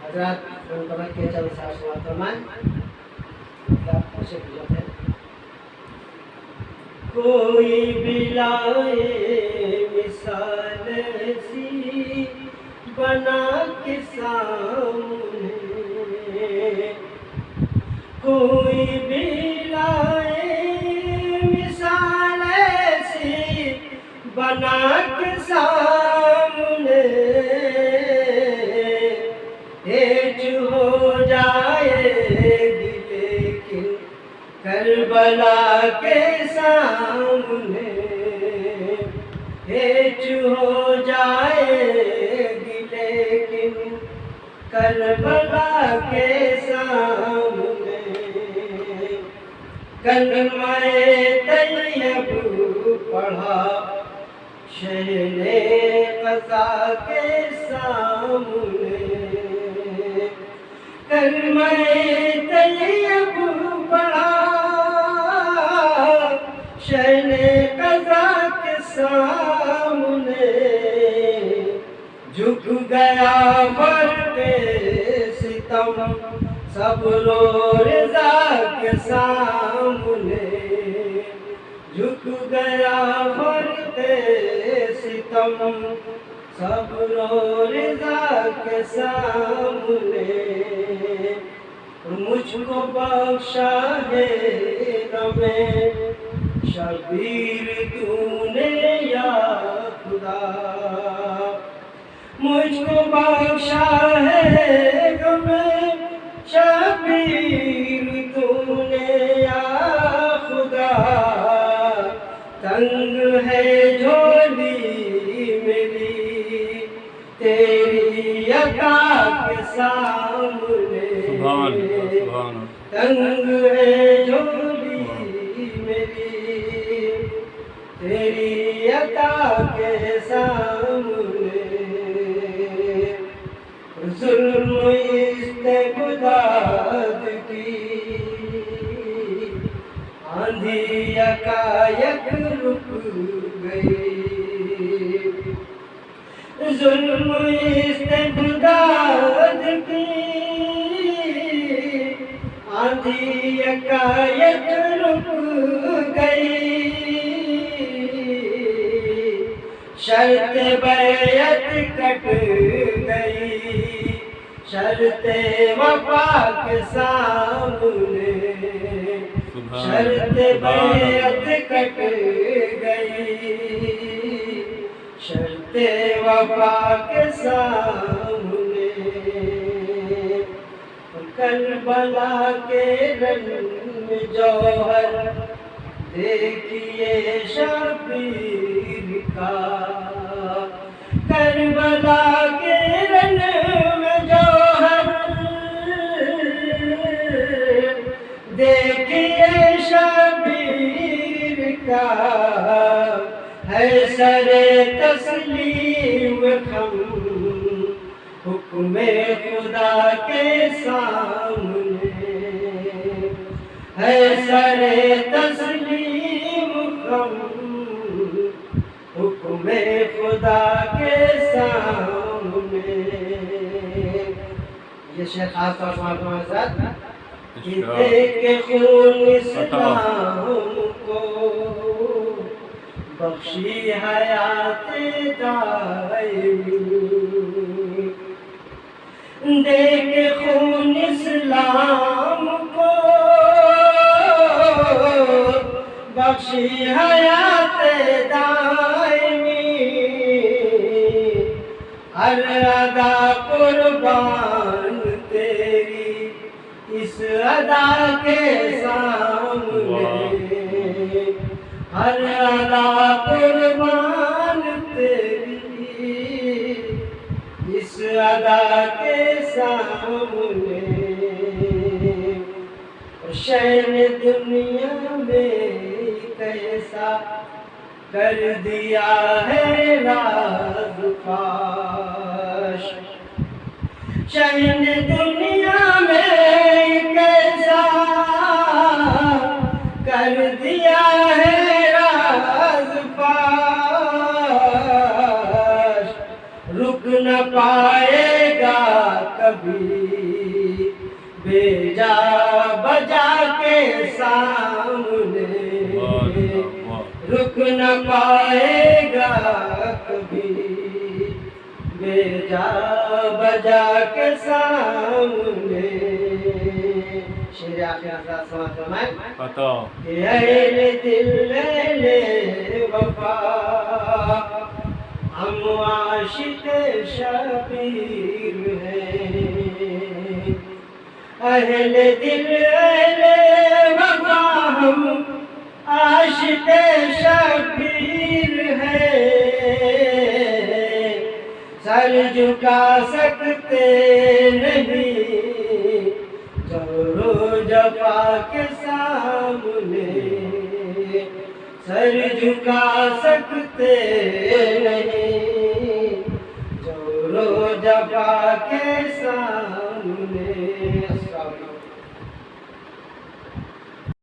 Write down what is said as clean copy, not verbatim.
حضرات منتظر کے چند سال سوال فرمائیں آپ اسے بجاتے ہیں کوئی بلائے مثال ایسی بنا کے سامنے کوئی بلائے مثال ایسی بنا کے سامنے ہیج ہو جائے گی لیکن کربلا کے سامنے ہیج ہو جائے گی لیکن کربلا کے سامنے کلمہ طیب پڑھا شہر قضا کے سامنے کلمہ طیب پڑھا شہر قضا کے سامنے جھک گیا فرق ستم سب رو رضا کے سامنے جھک گیا فرق ستم سب رو رضا کے سامنے مجھ کو بخشا ہے غم شبیر تو نے یا خدا مجھ کو بخشا ہے غم شبیر تو نے یا خدا تنگ ہے جھولی میری تیری عطا کے سامنے تنگ ہے جھولی میری تیری عطا کے سامنے ظلم استبداد کی آندھی یکایک رک گئی ظلم استبداد کی آندھی یکایک رک گئی شرط بیعت کٹ گئی شرط وفا کے سامنے شرط بیعت کٹ گئی شرط وفا کے سامنے کربلا کے رنگ میں جوہر دیکھیے شبیر کا کربلا کے رنگ میں جوہر دیکھیے شبیر کا ہے سر تسلیم خم حکم خدا کے سامنے ہے سر تسلیم خم حکم خدا کے سامنے یہ شیخ خاص طور پر حضرت کہ دیکھ خون اسلام کو بخشی حیات دائمی دیکھ خون اسلام کو بخشی حیات دائمی ہر ادا قربان تیری اس ادا کے سامنے ہر ادا قربان تیری اس ادا کے سامنے شہر دنیا میں کیسا کر دیا ہے راز فاش شہر دنیا میں کیسا کر دیا ہے راز فاش رک نہ پائے گا کبھی بیجا بجا کے سامنے، رک نہ پائے گا کبھی بیجا بجا کے سامنے۔ شیر آخر حضرات سماعت فرمائیں کہ اہل دل اہل وفا ہم عاشق شبیر ہیں، اہل دل اہل وفا ہم عاشق شبیر ہیں، سر جھکا سکتے نہیں جور و جفا کے سامنے، سر جھکا سکتے نہیں جور و جفا کے سامنے۔ السلام علیکم۔